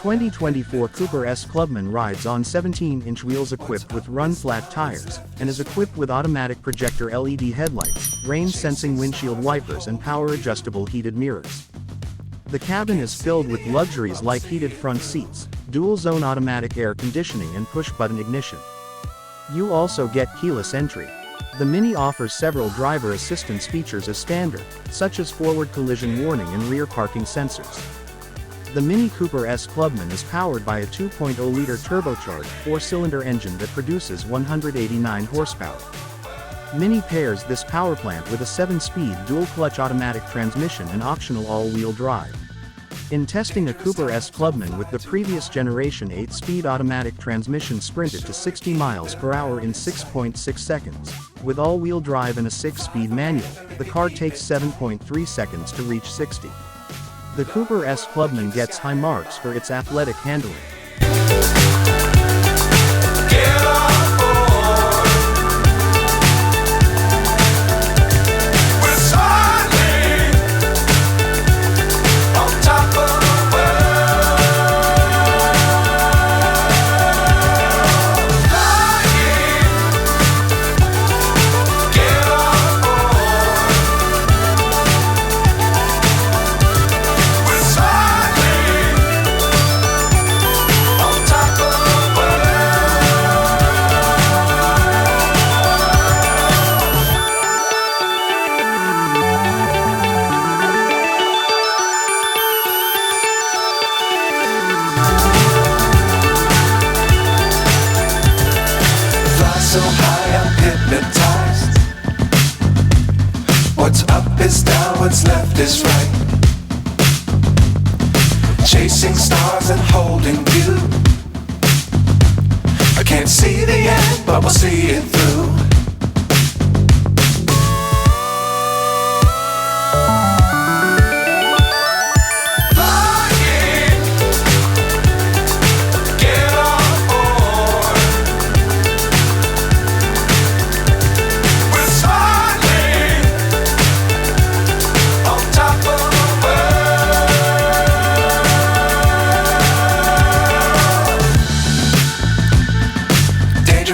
2024 Cooper S Clubman rides on 17-inch wheels equipped with run-flat tires, and is equipped with automatic projector LED headlights, rain-sensing windshield wipers and power-adjustable heated mirrors. The cabin is filled with luxuries like heated front seats, dual-zone automatic air conditioning and push-button ignition. You also get keyless entry. The Mini offers several driver assistance features as standard, such as forward collision warning and rear parking sensors. The Mini Cooper S Clubman is powered by a 2.0-liter turbocharged 4-cylinder engine that produces 189 horsepower. Mini pairs this powerplant with a 7-speed dual-clutch automatic transmission and optional all-wheel drive. In testing a Cooper S Clubman with the previous generation 8-speed automatic transmission sprinted to 60 miles per hour in 6.6 seconds. With all-wheel drive and a 6-speed manual, the car takes 7.3 seconds to reach 60. The Cooper S Clubman gets high marks for its athletic handling. So high I'm hypnotized. What's up is down, what's left is right. Chasing stars and holding you. I can't see the end, but we'll see it through.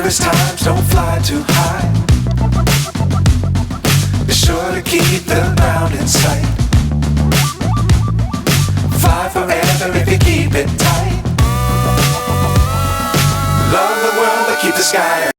Times don't fly too high. Be sure to keep the ground in sight. Fly forever if you keep it